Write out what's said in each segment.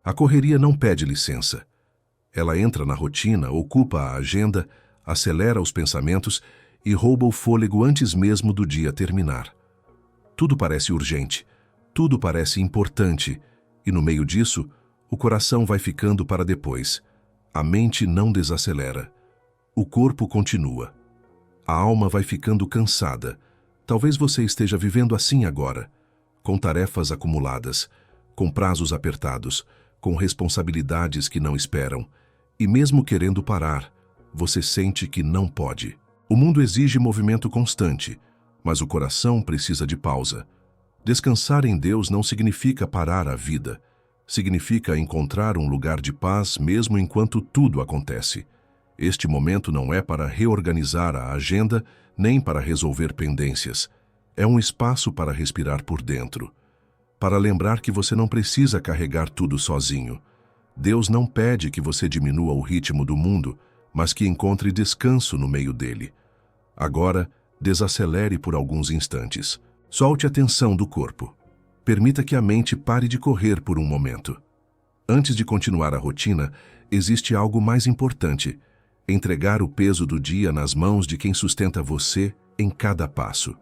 A correria não pede licença. Ela entra na rotina, ocupa a agenda, acelera os pensamentos e rouba o fôlego antes mesmo do dia terminar. Tudo parece urgente, tudo parece importante, e no meio disso, o coração vai ficando para depois. A mente não desacelera. O corpo continua. A alma vai ficando cansada. Talvez você esteja vivendo assim agora, com tarefas acumuladas, com prazos apertados, com responsabilidades que não esperam, e mesmo querendo parar, você sente que não pode. O mundo exige movimento constante, mas o coração precisa de pausa. Descansar em Deus não significa parar a vida. Significa encontrar um lugar de paz mesmo enquanto tudo acontece. Este momento não é para reorganizar a agenda, nem para resolver pendências. É um espaço para respirar por dentro. Para lembrar que você não precisa carregar tudo sozinho. Deus não pede que você diminua o ritmo do mundo, mas que encontre descanso no meio dele. Agora, desacelere por alguns instantes. Solte a tensão do corpo. Permita que a mente pare de correr por um momento. Antes de continuar a rotina, existe algo mais importante: entregar o peso do dia nas mãos de quem sustenta você em cada passo.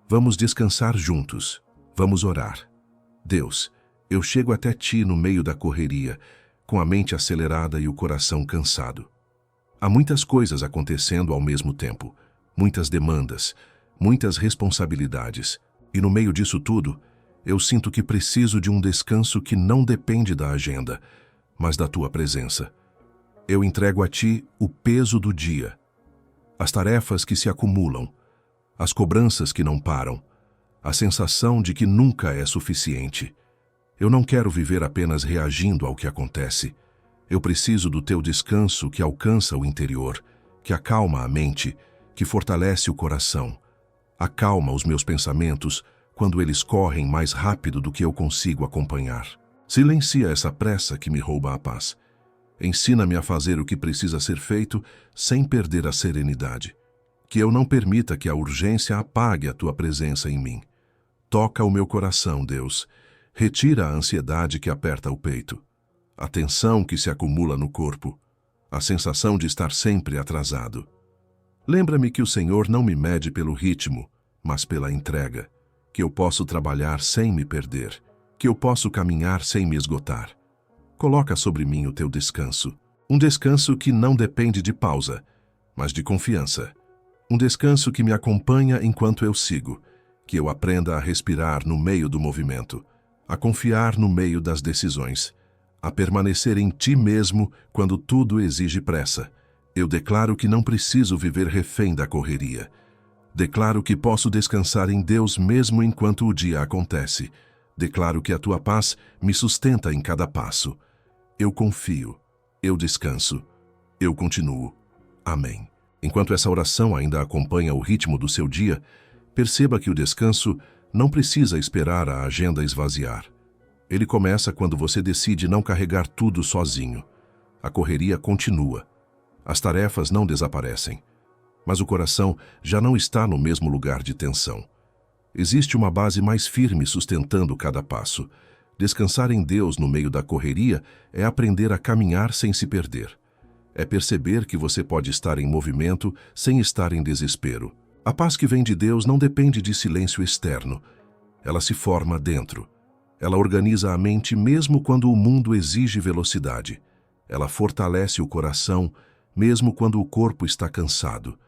Vamos descansar juntos. Vamos orar. Deus, eu chego até Ti no meio da correria, com a mente acelerada e o coração cansado. Há muitas coisas acontecendo ao mesmo tempo, muitas demandas, muitas responsabilidades, e no meio disso tudo, eu sinto que preciso de um descanso que não depende da agenda, mas da Tua presença. Eu entrego a Ti o peso do dia, as tarefas que se acumulam, as cobranças que não param, a sensação de que nunca é suficiente. Eu não quero viver apenas reagindo ao que acontece. Eu preciso do Teu descanso que alcança o interior, que acalma a mente, que fortalece o coração. Acalma os meus pensamentos quando eles correm mais rápido do que eu consigo acompanhar. Silencia essa pressa que me rouba a paz. Ensina-me a fazer o que precisa ser feito sem perder a serenidade. Que eu não permita que a urgência apague a Tua presença em mim. Toca o meu coração, Deus. Retira a ansiedade que aperta o peito, a tensão que se acumula no corpo, a sensação de estar sempre atrasado. Lembra-me que o Senhor não me mede pelo ritmo, mas pela entrega, que eu posso trabalhar sem me perder, que eu posso caminhar sem me esgotar. Coloca sobre mim o Teu descanso, um descanso que não depende de pausa, mas de confiança. Um descanso que me acompanha enquanto eu sigo, que eu aprenda a respirar no meio do movimento, a confiar no meio das decisões, a permanecer em Ti mesmo quando tudo exige pressa. Eu declaro que não preciso viver refém da correria. Declaro que posso descansar em Deus mesmo enquanto o dia acontece. Declaro que a Tua paz me sustenta em cada passo. Eu confio, eu descanso, eu continuo. Amém. Enquanto essa oração ainda acompanha o ritmo do seu dia, perceba que o descanso não precisa esperar a agenda esvaziar. Ele começa quando você decide não carregar tudo sozinho. A correria continua. As tarefas não desaparecem. Mas o coração já não está no mesmo lugar de tensão. Existe uma base mais firme sustentando cada passo. Descansar em Deus no meio da correria é aprender a caminhar sem se perder. É perceber que você pode estar em movimento sem estar em desespero. A paz que vem de Deus não depende de silêncio externo. Ela se forma dentro. Ela organiza a mente mesmo quando o mundo exige velocidade. Ela fortalece o coração mesmo quando o corpo está cansado.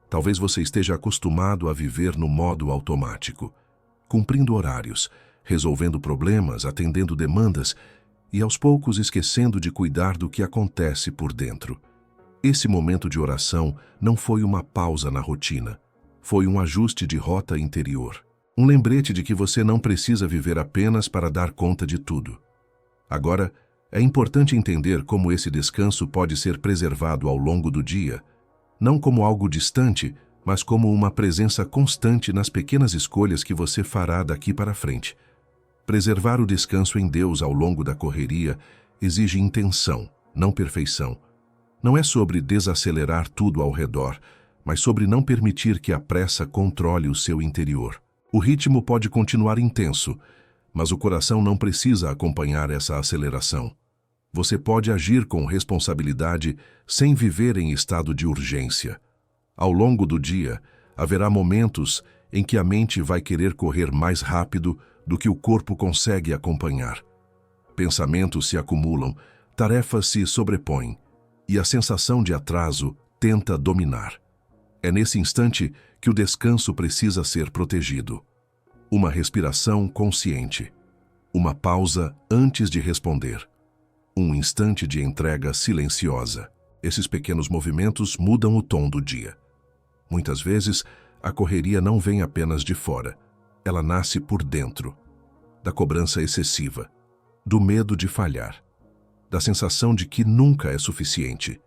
Talvez você esteja acostumado a viver no modo automático, cumprindo horários, resolvendo problemas, atendendo demandas e aos poucos esquecendo de cuidar do que acontece por dentro. Esse momento de oração não foi uma pausa na rotina. Foi um ajuste de rota interior. Um lembrete de que você não precisa viver apenas para dar conta de tudo. Agora, é importante entender como esse descanso pode ser preservado ao longo do dia, não como algo distante, mas como uma presença constante nas pequenas escolhas que você fará daqui para frente. Preservar o descanso em Deus ao longo da correria exige intenção, não perfeição. Não é sobre desacelerar tudo ao redor, mas sobre não permitir que a pressa controle o seu interior. O ritmo pode continuar intenso, mas o coração não precisa acompanhar essa aceleração. Você pode agir com responsabilidade sem viver em estado de urgência. Ao longo do dia, haverá momentos em que a mente vai querer correr mais rápido do que o corpo consegue acompanhar. Pensamentos se acumulam, tarefas se sobrepõem e a sensação de atraso tenta dominar. É nesse instante que o descanso precisa ser protegido. Uma respiração consciente. Uma pausa antes de responder. Um instante de entrega silenciosa. Esses pequenos movimentos mudam o tom do dia. Muitas vezes, a correria não vem apenas de fora. Ela nasce por dentro. Da cobrança excessiva. Do medo de falhar. Da sensação de que nunca é suficiente.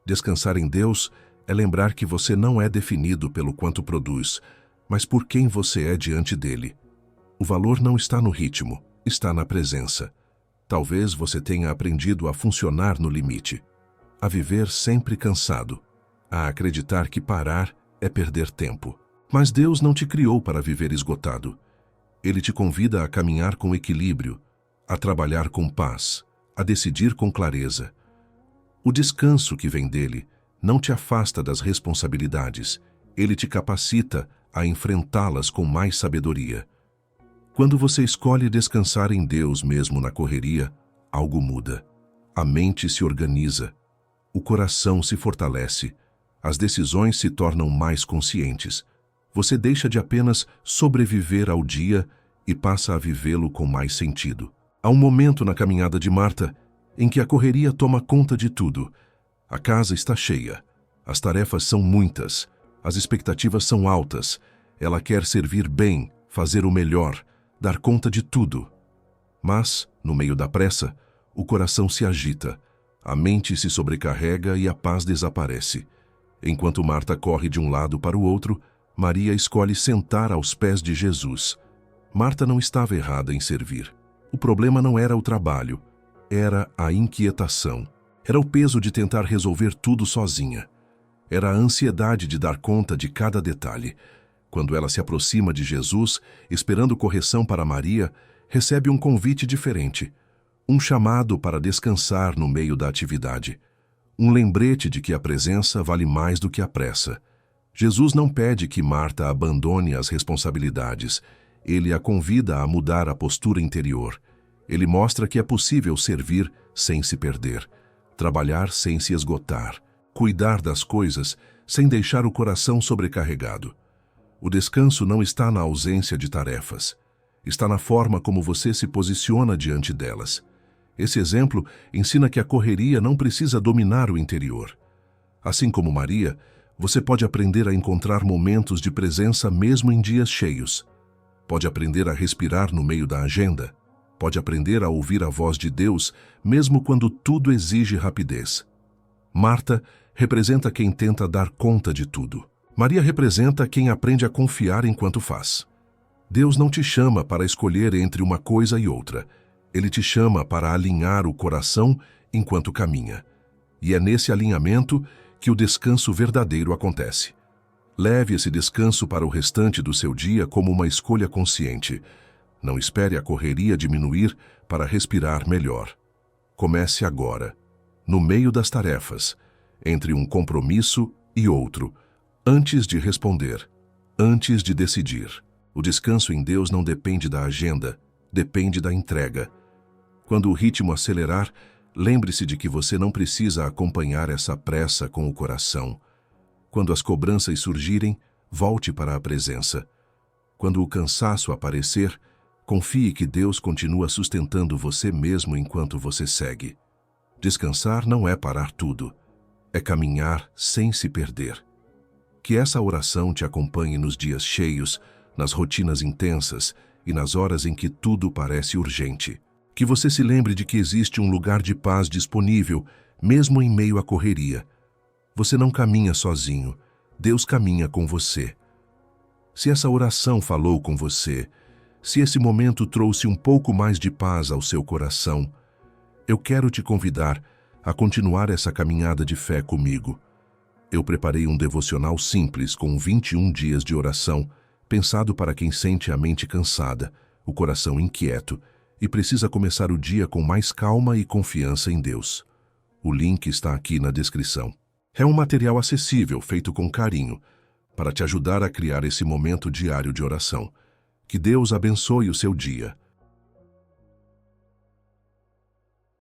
Descansar em Deus é lembrar que você não é definido pelo quanto produz, mas por quem você é diante dele. O valor não está no ritmo, está na presença. Talvez você tenha aprendido a funcionar no limite, a viver sempre cansado, a acreditar que parar é perder tempo. Mas Deus não te criou para viver esgotado. Ele te convida a caminhar com equilíbrio, a trabalhar com paz, a decidir com clareza. O descanso que vem dele não te afasta das responsabilidades, ele te capacita a enfrentá-las com mais sabedoria. Quando você escolhe descansar em Deus mesmo na correria, algo muda. A mente se organiza, o coração se fortalece, as decisões se tornam mais conscientes. Você deixa de apenas sobreviver ao dia e passa a vivê-lo com mais sentido. Há um momento na caminhada de Marta em que a correria toma conta de tudo. A casa está cheia, as tarefas são muitas, as expectativas são altas. Ela quer servir bem, fazer o melhor, dar conta de tudo. Mas, no meio da pressa, o coração se agita, a mente se sobrecarrega e a paz desaparece. Enquanto Marta corre de um lado para o outro, Maria escolhe sentar aos pés de Jesus. Marta não estava errada em servir. O problema não era o trabalho, era a inquietação. Era o peso de tentar resolver tudo sozinha. Era a ansiedade de dar conta de cada detalhe. Quando ela se aproxima de Jesus, esperando correção para Maria, recebe um convite diferente. Um chamado para descansar no meio da atividade. Um lembrete de que a presença vale mais do que a pressa. Jesus não pede que Marta abandone as responsabilidades. Ele a convida a mudar a postura interior. Ele mostra que é possível servir sem se perder, trabalhar sem se esgotar, cuidar das coisas sem deixar o coração sobrecarregado. O descanso não está na ausência de tarefas. Está na forma como você se posiciona diante delas. Esse exemplo ensina que a correria não precisa dominar o interior. Assim como Maria, você pode aprender a encontrar momentos de presença mesmo em dias cheios. Pode aprender a respirar no meio da agenda. Pode aprender a ouvir a voz de Deus mesmo quando tudo exige rapidez. Marta representa quem tenta dar conta de tudo. Maria representa quem aprende a confiar enquanto faz. Deus não te chama para escolher entre uma coisa e outra. Ele te chama para alinhar o coração enquanto caminha. E é nesse alinhamento que o descanso verdadeiro acontece. Leve esse descanso para o restante do seu dia como uma escolha consciente. Não espere a correria diminuir para respirar melhor. Comece agora, no meio das tarefas, entre um compromisso e outro, antes de responder, antes de decidir. O descanso em Deus não depende da agenda, depende da entrega. Quando o ritmo acelerar, lembre-se de que você não precisa acompanhar essa pressa com o coração. Quando as cobranças surgirem, volte para a presença. Quando o cansaço aparecer, confie que Deus continua sustentando você mesmo enquanto você segue. Descansar não é parar tudo, é caminhar sem se perder. Que essa oração te acompanhe nos dias cheios, nas rotinas intensas e nas horas em que tudo parece urgente. Que você se lembre de que existe um lugar de paz disponível, mesmo em meio à correria. Você não caminha sozinho, Deus caminha com você. Se essa oração falou com você, se esse momento trouxe um pouco mais de paz ao seu coração, eu quero te convidar a continuar essa caminhada de fé comigo. Eu preparei um devocional simples com 21 dias de oração, pensado para quem sente a mente cansada, o coração inquieto e precisa começar o dia com mais calma e confiança em Deus. O link está aqui na descrição. É um material acessível, feito com carinho, para te ajudar a criar esse momento diário de oração. Que Deus abençoe o seu dia.